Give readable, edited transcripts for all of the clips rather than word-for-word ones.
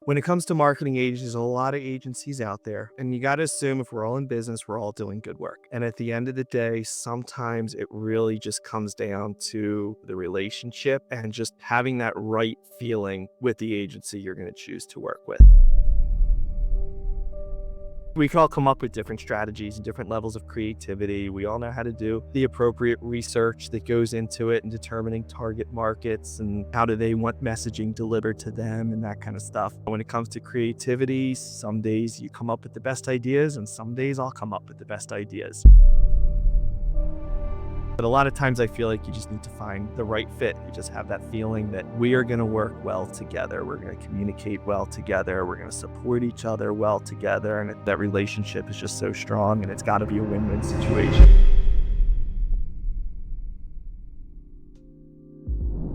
When it comes to marketing agencies, there's a lot of agencies out there, and you got to assume if we're all in business, we're all doing good work. And at the end of the day, sometimes it really just comes down to the relationship and just having that right feeling with the agency you're going to choose to work with. We can all come up with different strategies and different levels of creativity. We all know how to do the appropriate research that goes into it and determining target markets and how do they want messaging delivered to them and that kind of stuff. When it comes to creativity, some days you come up with the best ideas and some days I'll come up with the best ideas. But a lot of times I feel like you just need to find the right fit. You just have that feeling that we are going to work well together. We're going to communicate well together. We're going to support each other well together. And that relationship is just so strong, and it's got to be a win-win situation.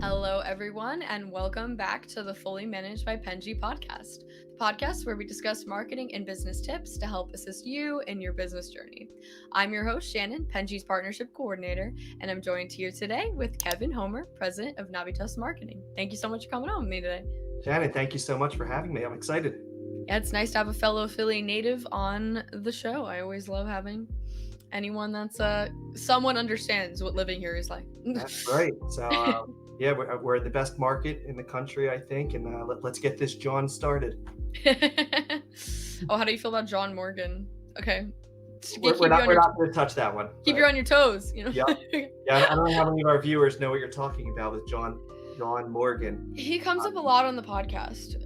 Hello, everyone, and welcome back to the Fully Managed by Penji podcast, the podcast where we discuss marketing and business tips to help assist you in your business journey. I'm your host, Shannon, Penji's partnership coordinator, and I'm joined here today with Kevin Homer, president of Navitas Marketing. Thank you so much for coming on with me today. Shannon, thank you so much for having me. I'm excited. Yeah, it's nice to have a fellow Philly native on the show. I always love having anyone that's someone understands what living here is like. That's right. So, yeah, we're the best market in the country, I think, and let's get this John started. Oh, how do you feel about John Morgan? Okay. We're not going to touch that one. Keep you on your toes, you know? Yeah. I don't know how many of our viewers know what you're talking about with John Morgan. He comes up a lot on the podcast.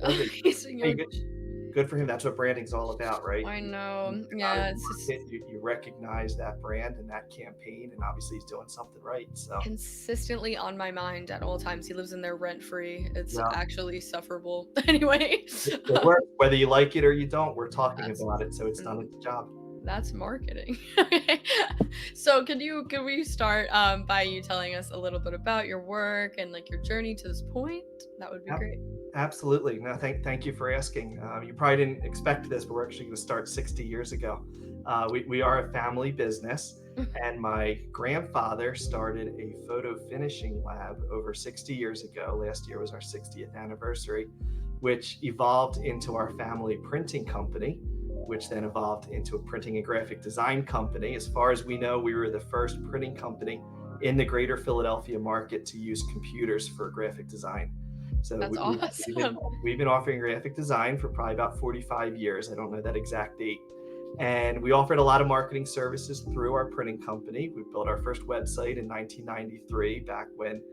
Good for him. That's what branding's all about, right? I know. Yeah. You recognize that brand and that campaign, and obviously he's doing something right. So consistently on my mind at all times. He lives in there rent-free. It's actually sufferable. Anyway. It works. Whether you like it or you don't, we're talking about it, so it's done its job. That's marketing. Okay. So can we start by you telling us a little bit about your work and like your journey to this point? That would be great. Absolutely. No, thank you for asking. You probably didn't expect this, but we're actually going to start 60 years ago. We are a family business, and my grandfather started a photo finishing lab over 60 years ago. Last year was our 60th anniversary, which evolved into our family printing company, which then evolved into a printing and graphic design company. As far as we know, we were the first printing company in the greater Philadelphia market to use computers for graphic design. So that's awesome. We've been offering graphic design for probably about 45 years. I don't know that exact date. And we offered a lot of marketing services through our printing company. We built our first website in 1993, back when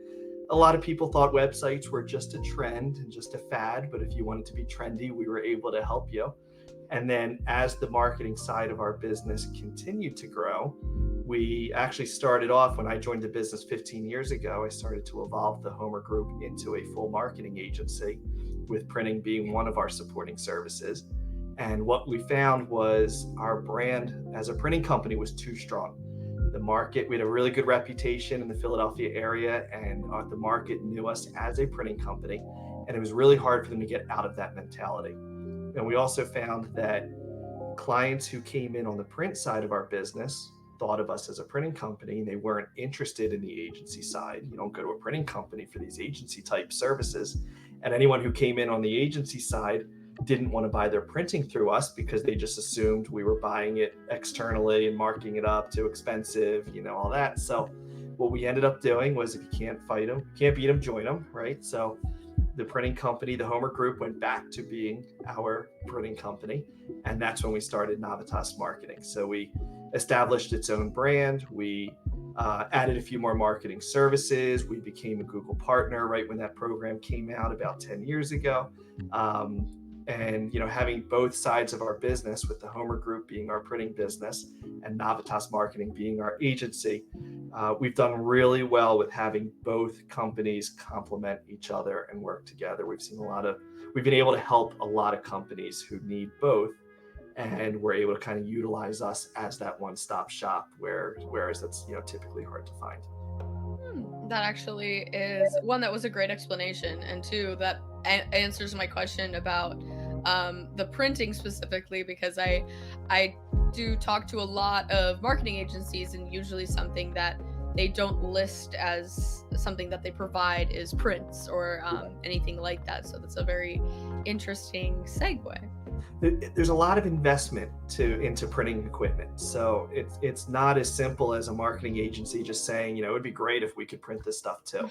a lot of people thought websites were just a trend and just a fad. But if you wanted to be trendy, we were able to help you. And then as the marketing side of our business continued to grow, we actually started off, when I joined the business 15 years ago, I started to evolve the Homer Group into a full marketing agency, with printing being one of our supporting services. And what we found was our brand as a printing company was too strong. The market, we had a really good reputation in the Philadelphia area, and the market knew us as a printing company. And it was really hard for them to get out of that mentality. And we also found that clients who came in on the print side of our business thought of us as a printing company, and they weren't interested in the agency side. You don't go to a printing company for these agency type services. And anyone who came in on the agency side didn't want to buy their printing through us because they just assumed we were buying it externally and marking it up too expensive, all that. So what we ended up doing was, if you can't fight them, can't beat them, join them, right? So the printing company, the Homer Group, went back to being our printing company. And that's when we started Navitas Marketing. So we established its own brand. We added a few more marketing services. We became a Google partner right when that program came out about 10 years ago. And having both sides of our business, with the Homer Group being our printing business and Navitas Marketing being our agency, we've done really well with having both companies complement each other and work together. We've been able to help a lot of companies who need both, and we're able to kind of utilize us as that one-stop shop, whereas that's typically hard to find. That actually is one. That was a great explanation, and two, that answers my question about the printing specifically, because I do talk to a lot of marketing agencies, and usually something that they don't list as something that they provide is prints or anything like that. So that's a very interesting segue. There's a lot of investment into printing equipment, so it's not as simple as a marketing agency just saying, it would be great if we could print this stuff too.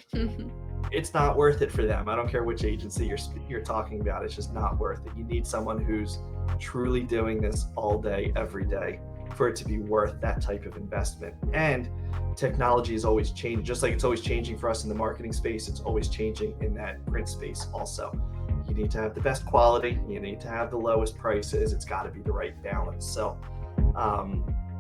It's not worth it for them. I don't care which agency you're talking about. It's just not worth it. You need someone who's truly doing this all day, every day, for it to be worth that type of investment. And technology is always changing, just like it's always changing for us in the marketing space. It's always changing in that print space also. You need to have the best quality. You need to have the lowest prices. It's got to be the right balance. So,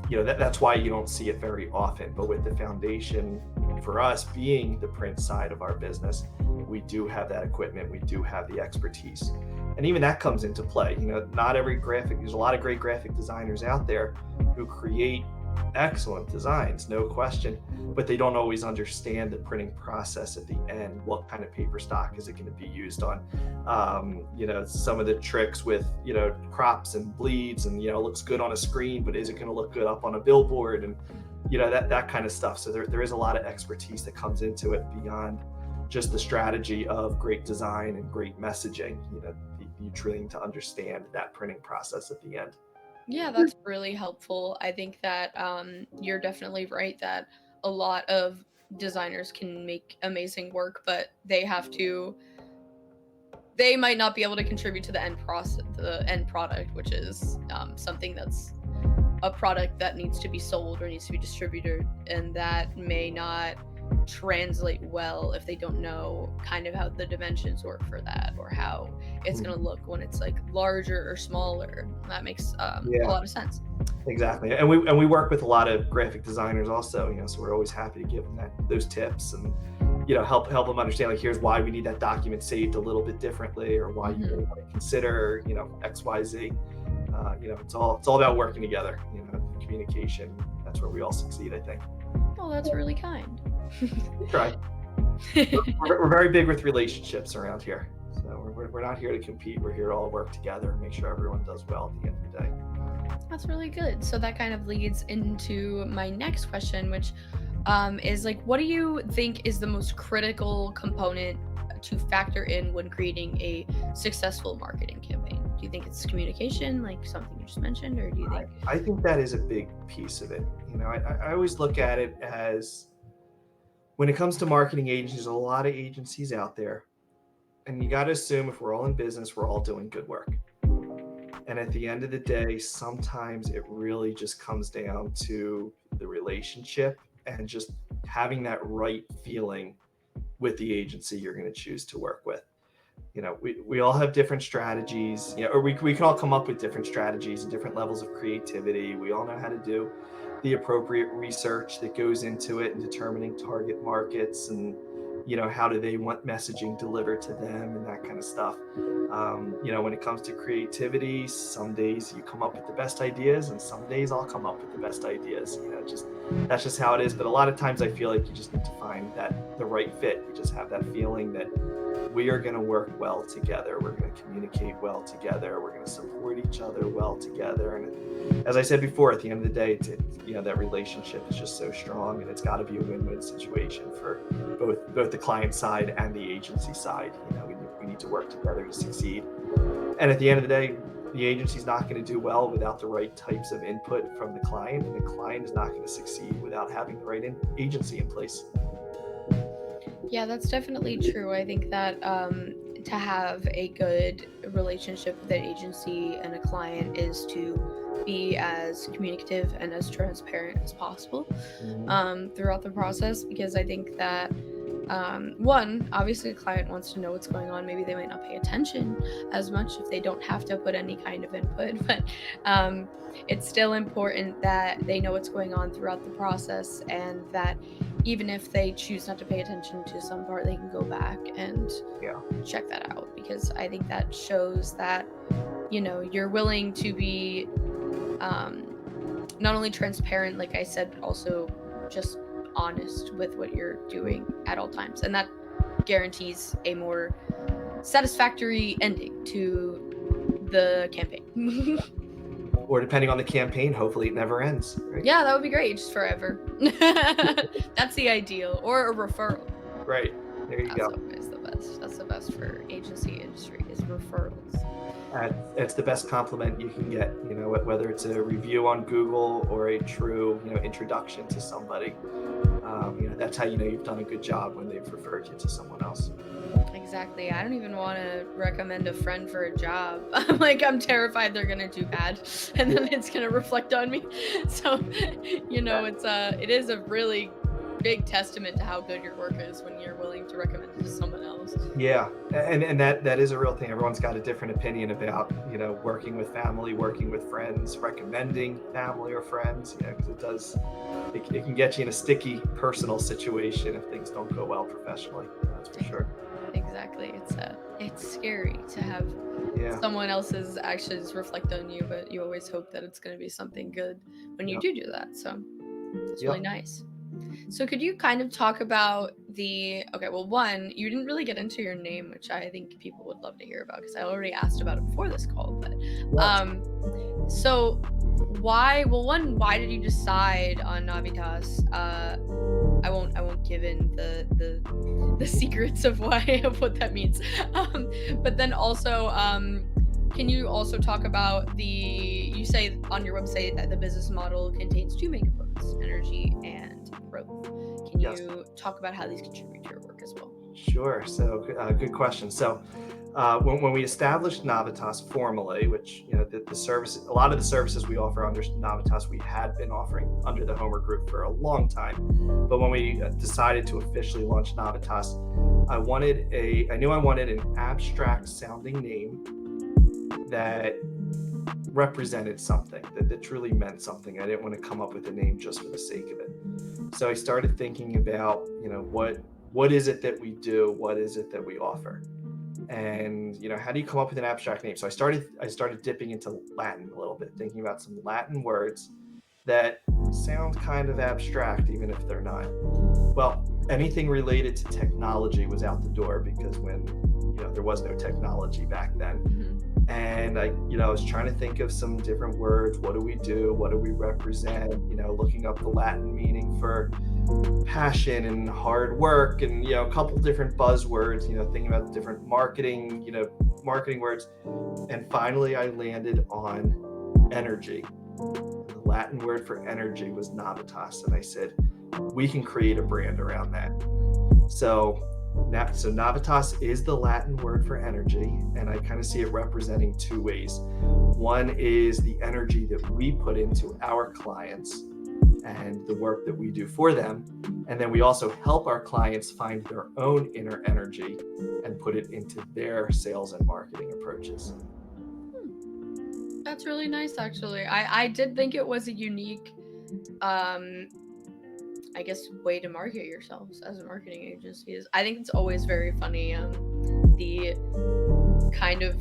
that's why you don't see it very often. But with the foundation for us being the print side of our business, we do have that equipment. We do have the expertise. And even that comes into play. Not every there's a lot of great graphic designers out there who create excellent designs, no question, but they don't always understand the printing process at the end. What kind of paper stock is it going to be used on? Some of the tricks with, crops and bleeds and, looks good on a screen, but is it going to look good up on a billboard? And, that kind of stuff. So there is a lot of expertise that comes into it beyond just the strategy of great design and great messaging. You truly need to understand that printing process at the end. Yeah, that's really helpful. I think that you're definitely right that a lot of designers can make amazing work, but they might not be able to contribute to the end product, which is something that's a product that needs to be sold or needs to be distributed, and that may not translate well if they don't know kind of how the dimensions work for that, or how it's going to look when it's like larger or smaller. That makes a lot of sense. Exactly. And we work with a lot of graphic designers also, so we're always happy to give them those tips and help them understand, like, here's why we need that document saved a little bit differently, or why you want to consider XYZ. It's all about working together. Communication, that's where we all succeed, I think. Oh, that's really kind. Try. We're very big with relationships around here. So we're not here to compete. We're here to all work together and make sure everyone does well at the end of the day. That's really good. So that kind of leads into my next question, which is like, what do you think is the most critical component to factor in when creating a successful marketing campaign? Do you think it's communication, like something you just mentioned, or do you think? I think that is a big piece of it. I always look at it as, when it comes to marketing agencies, a lot of agencies out there, and you got to assume if we're all in business, we're all doing good work. And at the end of the day, sometimes it really just comes down to the relationship and just having that right feeling with the agency you're going to choose to work with. We all have different strategies, or we can all come up with different strategies and different levels of creativity. We all know how to do the appropriate research that goes into it and determining target markets and, how do they want messaging delivered to them and that kind of stuff. When it comes to creativity, some days you come up with the best ideas and some days I'll come up with the best ideas. That's just how it is. But a lot of times I feel like you just need to find the right fit. You just have that feeling that we are going to work well together. We're going to communicate well together. We're going to support each other well together. And as I said before, at the end of the day, that relationship is just so strong, and it's got to be a win-win situation for both the client side and the agency side. We need to work together to succeed. And at the end of the day, the agency's not going to do well without the right types of input from the client, and the client is not going to succeed without having the right agency in place. Yeah, that's definitely true. I think that to have a good relationship with an agency and a client is to be as communicative and as transparent as possible throughout the process, because I think that one, obviously the client wants to know what's going on. Maybe they might not pay attention as much if they don't have to put any kind of input, but it's still important that they know what's going on throughout the process, and that even if they choose not to pay attention to some part, they can go back and check that out, because I think that shows that you're willing to be not only transparent, like I said, but also just honest with what you're doing at all times, and that guarantees a more satisfactory ending to the campaign. or depending on the campaign, hopefully it never ends. Right? Yeah, that would be great, just forever. That's the ideal, or a referral. Right. There you That's go. always the best. That's the best for agency industry is referrals. It's the best compliment you can get, whether it's a review on Google or a true, introduction to somebody. That's how you know you've done a good job, when they've referred you to someone else. Exactly. I don't even want to recommend a friend for a job. I'm terrified they're gonna do bad, and then it's gonna reflect on me. So, it is a really big testament to how good your work is when you're willing to recommend it to someone else. Yeah, and that is a real thing. Everyone's got a different opinion about working with family, working with friends, recommending family or friends. Because it can get you in a sticky personal situation if things don't go well professionally. That's for sure. Exactly. It's scary to have someone else's actions reflect on you, but you always hope that it's going to be something good when you do that. So it's really nice. So could you kind of talk about one, you didn't really get into your name, which I think people would love to hear about because I already asked about it before this call, but so why did you decide on Navitas? I won't give in the secrets of what that means. But then also can you also talk about you say on your website that the business model contains two main components, energy and growth. Can you talk about how these contribute to your work as well? Sure. So good question. So when we established Navitas formally, which the service, a lot of the services we offer under Navitas, we had been offering under the Homer Group for a long time. But when we decided to officially launch Navitas, I knew I wanted an abstract sounding name that represented something, that truly meant something. I didn't want to come up with a name just for the sake of it. So I started thinking about, what is it that we do? What is it that we offer? And how do you come up with an abstract name? So I started dipping into Latin a little bit, thinking about some Latin words that sound kind of abstract, even if they're not. Well, anything related to technology was out the door, because when there was no technology back then. And I was trying to think of some different words. What do we do? What do we represent? Looking up the Latin meaning for passion and hard work, and a couple different buzzwords, thinking about different marketing words. And finally I landed on energy. The Latin word for energy was Navitas, and I said, we can create a brand around that. So Navitas is the Latin word for energy, and I kind of see it representing two ways. One is the energy that we put into our clients and the work that we do for them. And then we also help our clients find their own inner energy and put it into their sales and marketing approaches. That's really nice, actually. I did think it was a unique I guess way to market yourselves as a marketing agency. I think it's always very funny the kind of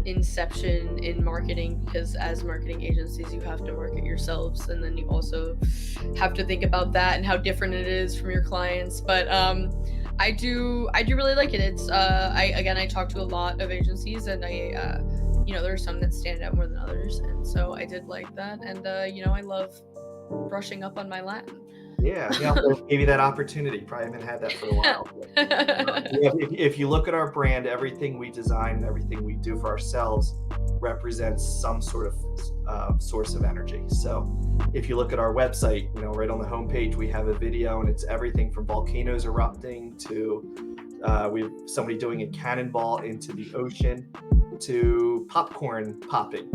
inception in marketing, because as marketing agencies you have to market yourselves, and then you also have to think about that and how different it is from your clients. But I do really like it. It's I talk to a lot of agencies, and there are some that stand out more than others, and so I did like that. And I love brushing up on my Latin. Yeah, I gave you that opportunity. Probably haven't had that for a while. If you look at our brand, everything we design and everything we do for ourselves represents some sort of source of energy. So if you look at our website, right on the homepage, we have a video, and it's everything from volcanoes erupting to we have somebody doing a cannonball into the ocean, to popcorn popping,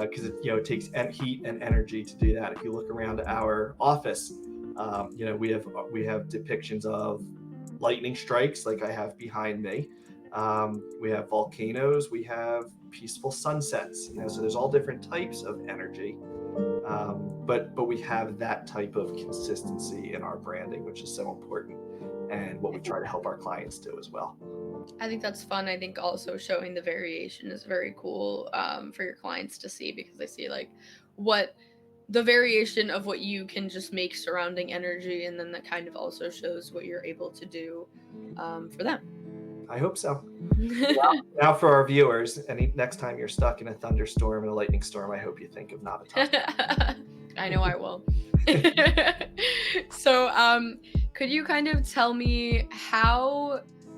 because it takes heat and energy to do that. If you look around our office, we have depictions of lightning strikes, like I have behind me. We have volcanoes. We have peaceful sunsets. So there's all different types of energy, but we have that type of consistency in our branding, which is so important, and what we try to help our clients do as well. I think that's fun. I think also showing the variation is very cool for your clients to see, because they see like what the variation of what you can just make surrounding energy, and then that kind of also shows what you're able to do for them. I hope so. Now for our viewers, next time you're stuck in a thunderstorm and a lightning storm, I hope you think of Navitas. I know I will. So, could you kind of tell me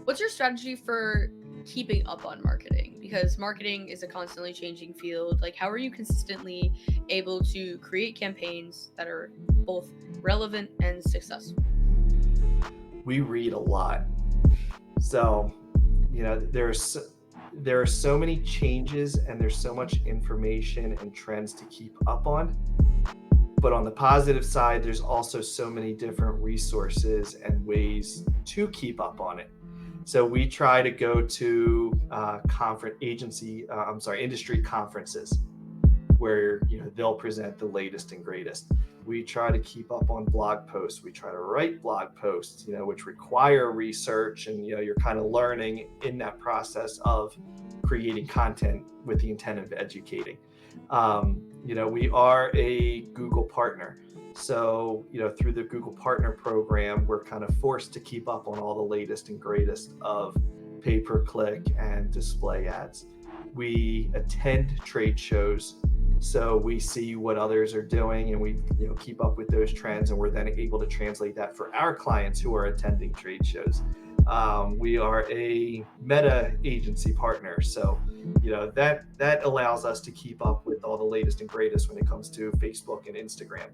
what's your strategy for keeping up on marketing? Because marketing is a constantly changing field. Like, how are you consistently able to create campaigns that are both relevant and successful? We read a lot. So, there are so many changes and there's so much information and trends to keep up on. But on the positive side, there's also so many different resources and ways to keep up on it. So we try to go to industry conferences where they'll present the latest and greatest. We try to keep up on blog posts. We try to write blog posts, which require research, and you're kind of learning in that process of creating content with the intent of educating. We are a Google partner. So, through the Google Partner Program, we're kind of forced to keep up on all the latest and greatest of pay-per-click and display ads. We attend trade shows, so we see what others are doing and we keep up with those trends, and we're then able to translate that for our clients who are attending trade shows. We are a Meta agency partner, so that allows us to keep up with all the latest and greatest when it comes to Facebook and Instagram.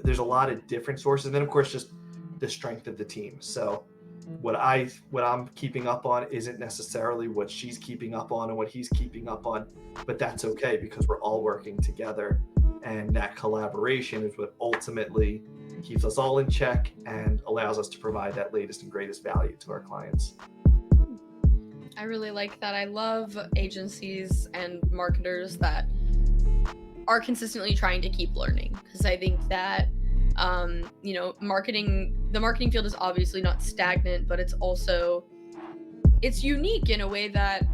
There's a lot of different sources, and then of course just the strength of the team. So what I'm keeping up on isn't necessarily what she's keeping up on and what he's keeping up on, but that's okay because we're all working together, and that collaboration is what ultimately keeps us all in check and allows us to provide that latest and greatest value to our clients. I really like that. I love agencies and marketers that are consistently trying to keep learning, because I think that the marketing field is obviously not stagnant, but it's unique in a way that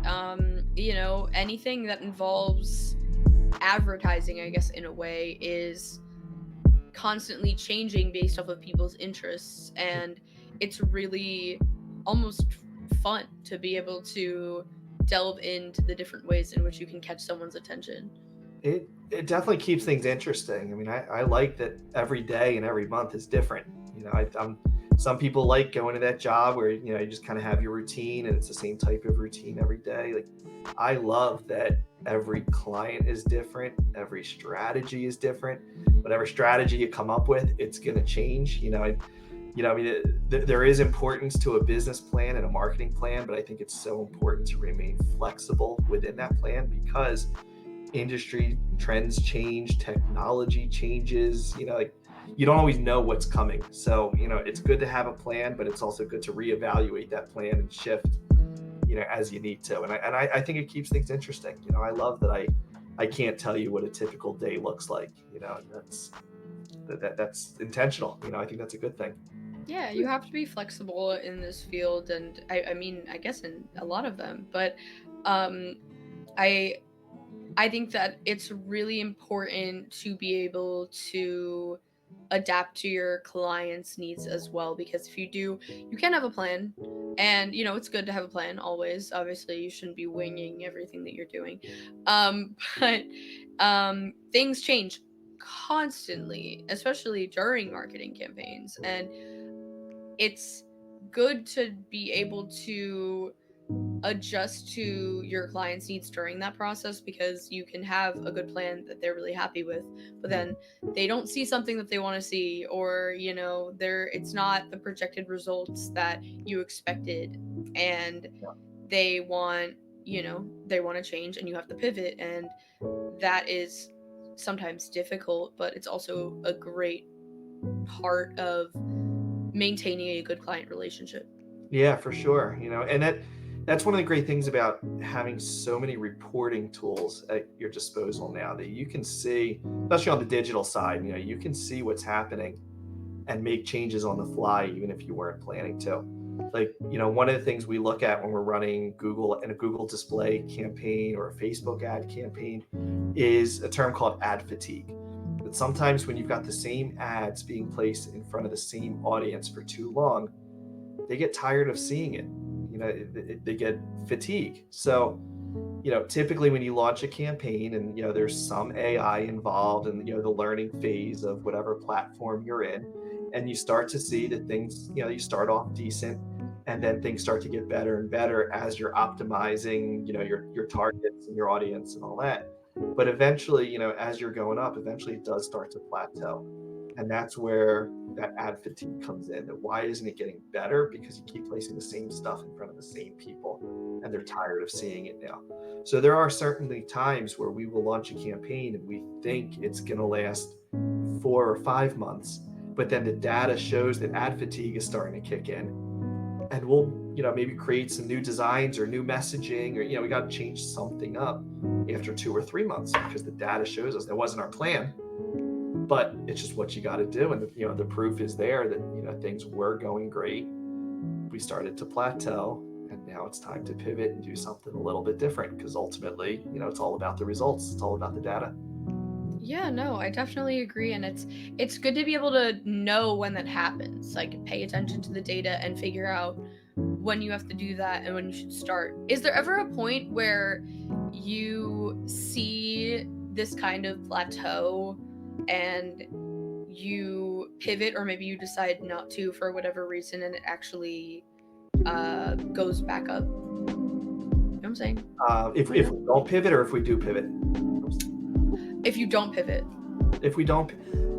anything that involves advertising, I guess, in a way, is constantly changing based off of people's interests, and it's really almost fun to be able to delve into the different ways in which you can catch someone's attention. It definitely keeps things interesting. I mean, I like that every day and every month is different. Some people like going to that job where you just kind of have your routine and it's the same type of routine every day. Like, I love that every client is different, every strategy is different. Whatever strategy you come up with, it's going to change. There is importance to a business plan and a marketing plan, but I think it's so important to remain flexible within that plan because industry trends change, technology changes, you don't always know what's coming. So, it's good to have a plan, but it's also good to reevaluate that plan and shift, as you need to. And I think it keeps things interesting. I love that I can't tell you what a typical day looks like, that's intentional. I think that's a good thing. Yeah, you have to be flexible in this field, and I mean, I guess in a lot of them, but I think that it's really important to be able to adapt to your clients' needs as well, because if you do, you can have a plan, and it's good to have a plan always. Obviously, you shouldn't be winging everything that you're doing, but things change constantly, especially during marketing campaigns, and it's good to be able to adjust to your client's needs during that process, because you can have a good plan that they're really happy with, but then they don't see something that they want to see, or it's not the projected results that you expected, and they want to change, and you have to pivot, and that is sometimes difficult, but it's also a great part of maintaining a good client relationship. Yeah, for sure. And that's one of the great things about having so many reporting tools at your disposal now, that you can see, especially on the digital side, you can see what's happening and make changes on the fly, even if you weren't planning to. Like, one of the things we look at when we're running a Google display campaign or a Facebook ad campaign is a term called ad fatigue. But sometimes when you've got the same ads being placed in front of the same audience for too long, they get tired of seeing it. They get fatigue. So typically when you launch a campaign and, there's some AI involved in, the learning phase of whatever platform you're in, and you start to see that things, you start off decent, and then things start to get better and better as you're optimizing, your targets and your audience and all that. But eventually, as you're going up, eventually it does start to plateau. And that's where that ad fatigue comes in. That why isn't it getting better? Because you keep placing the same stuff in front of the same people, and they're tired of seeing it now. So there are certainly times where we will launch a campaign and we think it's going to last 4 or 5 months, but then the data shows that ad fatigue is starting to kick in, and we'll maybe create some new designs or new messaging, or we got to change something up after 2 or 3 months because the data shows us that wasn't our plan, but it's just what you got to do. And the proof is there that things were going great. We started to plateau, and now it's time to pivot and do something a little bit different, because ultimately, it's all about the results. It's all about the data. Yeah, no, I definitely agree, and it's good to be able to know when that happens, like pay attention to the data and figure out when you have to do that and when you should start. Is there ever a point where you see this kind of plateau and you pivot, or maybe you decide not to for whatever reason, and it actually goes back up? You know what I'm saying? If we don't pivot, or if we do pivot? If you don't pivot. If we don't,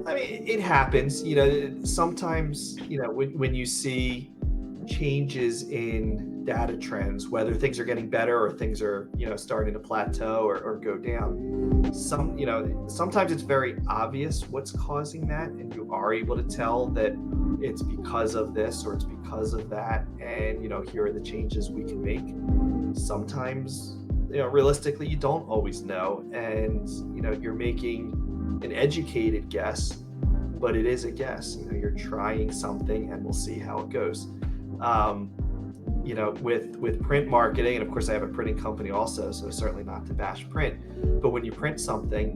I mean, it happens. Sometimes, when you see changes in data trends, whether things are getting better or things are, starting to plateau or go down. Sometimes it's very obvious what's causing that, and you are able to tell that it's because of this or it's because of that, and here are the changes we can make. Sometimes, realistically, you don't always know, and you're making an educated guess, but it is a guess. You're trying something, and we'll see how it goes. With print marketing, and of course I have a printing company also, so certainly not to bash print, but when you print something,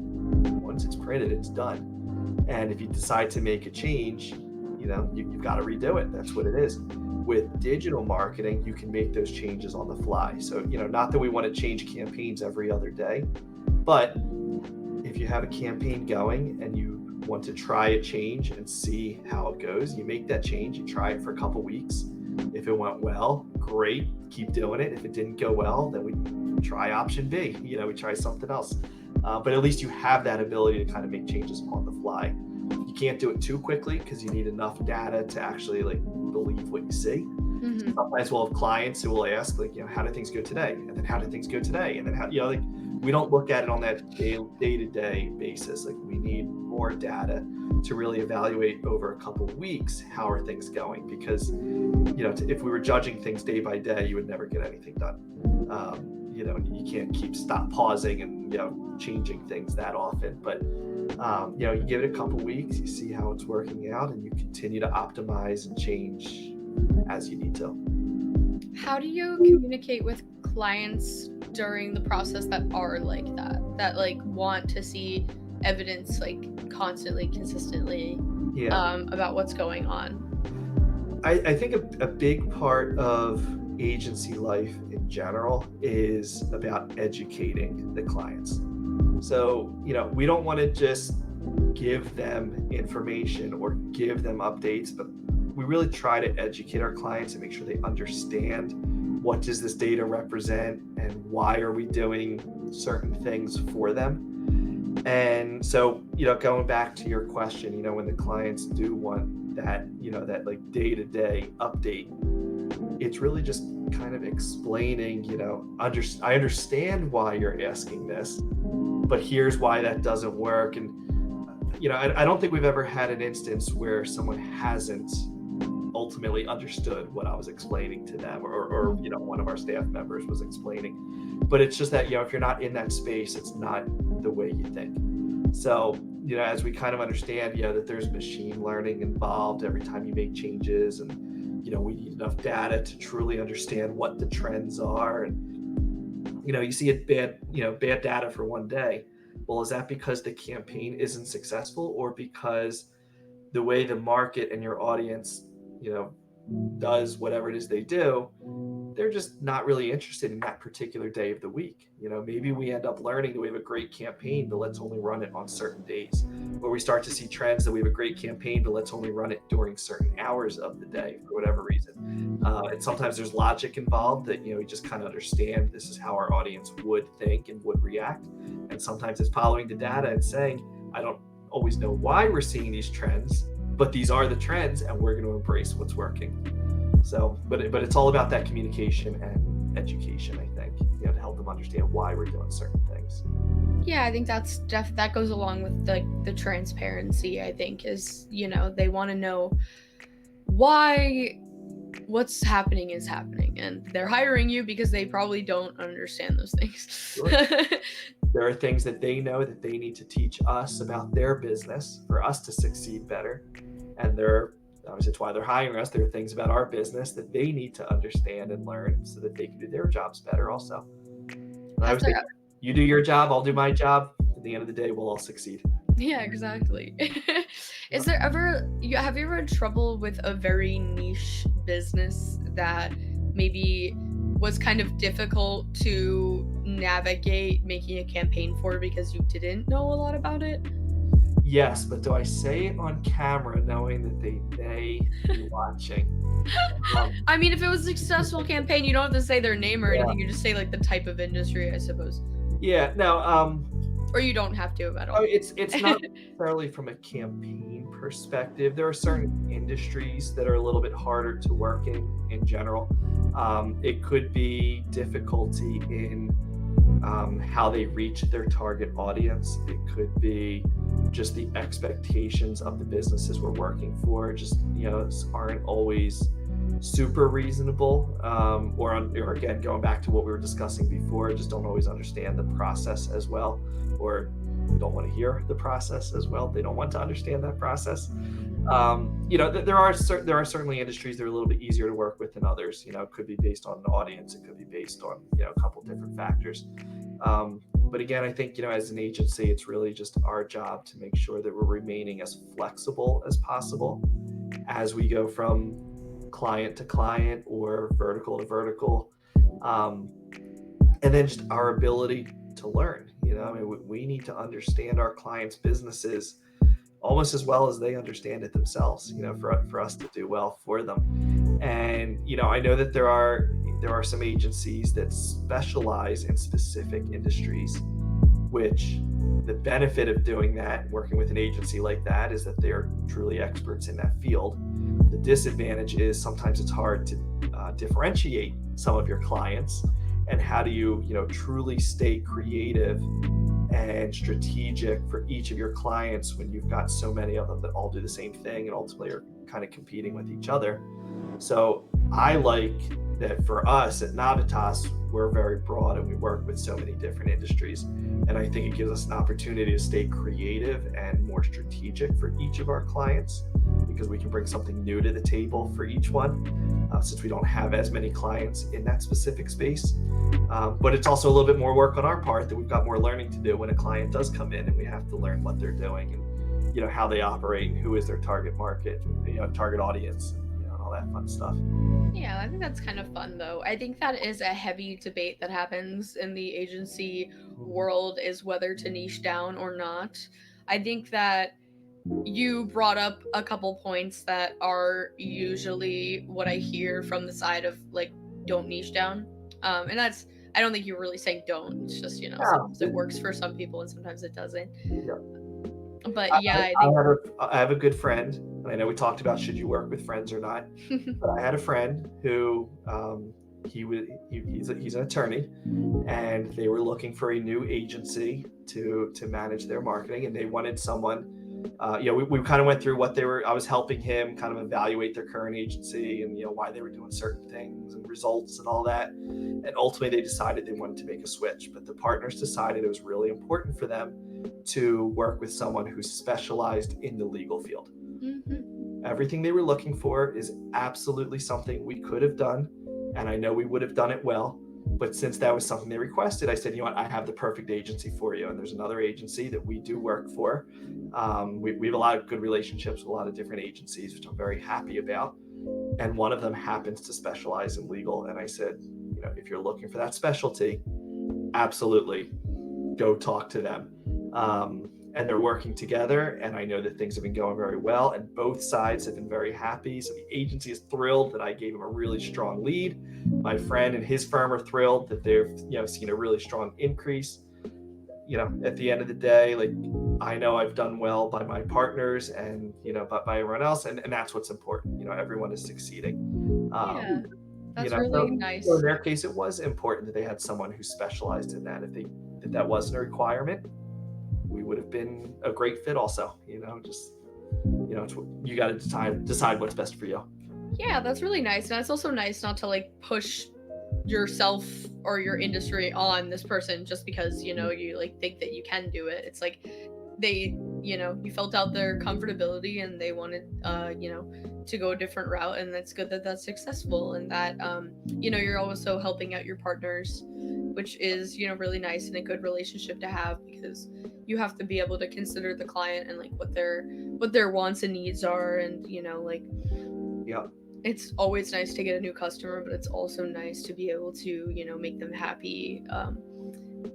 once it's printed, it's done. And if you decide to make a change, you've got to redo it. That's what it is. With digital marketing, you can make those changes on the fly. So, not that we want to change campaigns every other day, but if you have a campaign going and you want to try a change and see how it goes, you make that change, you try it for a couple weeks. If it went well, great, keep doing it. If it didn't go well, then we try option B, we try something else. But at least you have that ability to kind of make changes on the fly. You can't do it too quickly because you need enough data to actually believe what you see. Mm-hmm. Sometimes we'll have clients who will ask, how do things go today? And then how do things go today? And then how, we don't look at it on that day-to-day basis. We need more data to really evaluate over a couple of weeks, how are things going? Because, if we were judging things day by day, you would never get anything done. You can't stop pausing and, changing things that often. But, you give it a couple weeks, you see how it's working out, and you continue to optimize and change as you need to. How do you communicate with clients during the process that are like that want to see evidence constantly, consistently, about what's going on? I think a big part of agency life in general is about educating the clients. So, we don't want to just give them information or give them updates, but we really try to educate our clients and make sure they understand what does this data represent and why are we doing certain things for them. And so, going back to your question, when the clients do want that, that day-to-day update, it's really just kind of explaining, I understand why you're asking this, but here's why that doesn't work. And, I don't think we've ever had an instance where someone hasn't ultimately understood what I was explaining to them, or one of our staff members was explaining. But it's just that, if you're not in that space, it's not the way you think. So, as we kind of understand, that there's machine learning involved every time you make changes, and, we need enough data to truly understand what the trends are. And, you see bad data for one day. Well, is that because the campaign isn't successful, or because the way the market and your audience, does whatever it is they do, they're just not really interested in that particular day of the week. Maybe we end up learning that we have a great campaign, but let's only run it on certain days. Or we start to see trends that we have a great campaign, but let's only run it during certain hours of the day for whatever reason. And sometimes there's logic involved that, we just kind of understand this is how our audience would think and would react. And sometimes it's following the data and saying, I don't always know why we're seeing these trends, but these are the trends and we're going to embrace what's working. So, but it's all about that communication and education, I think, to help them understand why we're doing certain things. Yeah, I think that goes along with the transparency, I think, is, they want to know why what's happening is happening, and they're hiring you because they probably don't understand those things. Sure. There are things that they know that they need to teach us about their business for us to succeed better. And obviously it's why they're hiring us. There are things about our business that they need to understand and learn so that they can do their jobs better also. And I always think, you do your job, I'll do my job. At the end of the day, we'll all succeed. Yeah, exactly. Have you ever had trouble with a very niche business that maybe was kind of difficult to navigate making a campaign for because you didn't know a lot about it? Yes, but do I say it on camera knowing that they may be watching? I mean, if it was a successful campaign, you don't have to say their name or anything. You just say like the type of industry, I suppose. Yeah, no. Or you don't have to at all. It's not necessarily from a campaign perspective. There are certain industries that are a little bit harder to work in general. It could be difficulty in how they reach their target audience. It could be just the expectations of the businesses we're working for just aren't always super reasonable, or again, going back to what we were discussing before, just don't always understand the process as well, or don't want to hear the process as well. They don't want to understand that process. There are certainly industries that are a little bit easier to work with than others. It could be based on an audience, it could be based on a couple different factors. But again, I think as an agency, it's really just our job to make sure that we're remaining as flexible as possible as we go from client to client or vertical to vertical, and then just our ability to learn. We need to understand our clients' businesses almost as well as they understand it themselves, for us to do well for them. And I know that there are some agencies that specialize in specific industries, which the benefit of doing that, working with an agency like that, is that they're truly experts in that field. The disadvantage is sometimes it's hard to differentiate some of your clients, and how do you truly stay creative and strategic for each of your clients when you've got so many of them that all do the same thing and ultimately are kind of competing with each other. So I like that for us at Navitas, we're very broad and we work with so many different industries. And I think it gives us an opportunity to stay creative and more strategic for each of our clients, because we can bring something new to the table for each one, since we don't have as many clients in that specific space. But it's also a little bit more work on our part, that we've got more learning to do when a client does come in, and we have to learn what they're doing and how they operate and who is their target market, target audience, and all that fun stuff. Yeah, I think that's kind of fun though. I think that is a heavy debate that happens in the agency world, is whether to niche down or not. I think that you brought up a couple points that are usually what I hear from the side of like, don't niche down. And that's, I don't think you're really saying don't. It's just, sometimes it works for some people and sometimes it doesn't. Yeah. But yeah, I think I have a good friend, and I know we talked about should you work with friends or not, but I had a friend who he's an attorney, and they were looking for a new agency to manage their marketing, and they wanted someone. We kind of went through what I was helping him kind of evaluate their current agency and why they were doing certain things and results and all that. And ultimately they decided they wanted to make a switch, but the partners decided it was really important for them to work with someone who's specialized in the legal field. Mm-hmm. Everything they were looking for is absolutely something we could have done, and I know we would have done it well. But since that was something they requested, I said, I have the perfect agency for you. And there's another agency that we do work for. We have a lot of good relationships with a lot of different agencies, which I'm very happy about. and one of them happens to specialize in legal. And I said, if you're looking for that specialty, absolutely go talk to them. And they're working together, and I know that things have been going very well, and both sides have been very happy. So the agency is thrilled that I gave him a really strong lead. My friend and his firm are thrilled that they've seen a really strong increase. At the end of the day, like, I know I've done well by my partners and but by everyone else, and that's what's important. Everyone is succeeding. Yeah, that's So really nice. in their case, it was important that they had someone who specialized in that. If that wasn't a requirement, we would have been a great fit also. It's you got to decide what's best for you. Yeah, that's really nice. And it's also nice not to like push yourself or your industry on this person just because you like think that you can do it. It's like they you felt out their comfortability and they wanted to go a different route, and that's good that that's successful, and that you're also helping out your partners, which is really nice and a good relationship to have, because you have to be able to consider the client and like what their wants and needs are, and Yeah. it's always nice to get a new customer, but it's also nice to be able to make them happy.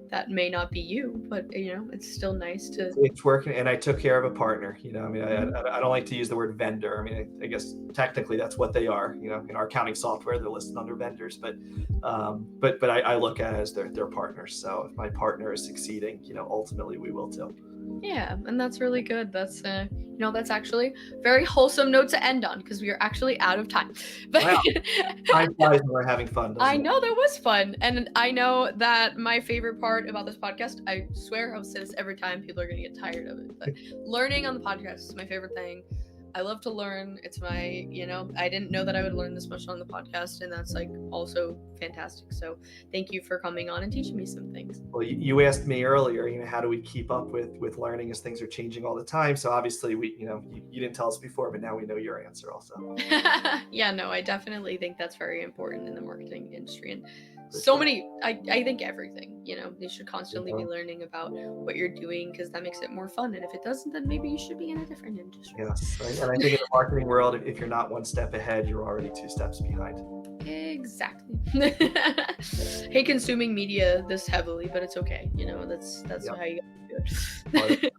That may not be you, but it's still nice to. It's working, and I took care of a partner. I don't like to use the word vendor. I mean, I guess technically that's what they are. In our accounting software, they're listed under vendors, but I look at it as their partners. So if my partner is succeeding, ultimately we will too. Yeah, and that's really good. That's that's actually a very wholesome note to end on, because we are actually out of time. But Wow. Time flies when we're having fun. I know that was fun, and I know that my favorite part about this podcast, I swear I'll say this every time, people are gonna get tired of it, but learning on the podcast is my favorite thing. I love to learn. It's my, I didn't know that I would learn this much on the podcast, and that's like also fantastic. So thank you for coming on and teaching me some things. Well, you asked me earlier, how do we keep up with learning as things are changing all the time? So obviously you didn't tell us before, but now we know your answer also. Yeah, no, I definitely think that's very important in the marketing industry, and so many, I think everything, you should constantly be learning about what you're doing, because that makes it more fun. And if it doesn't, then maybe you should be in a different industry. Yes, right? And I think in the marketing world, if you're not one step ahead, you're already 2 steps behind. Exactly. Hate consuming media this heavily, but it's okay. That's how you gotta do it.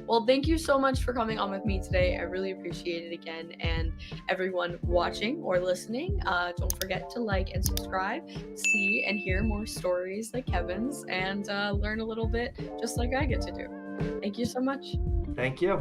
Well, thank you so much for coming on with me today. I really appreciate it again. And everyone watching or listening, don't forget to like and subscribe, see and hear more stories like Kevin's, and learn a little bit just like I get to do. Thank you so much. Thank you.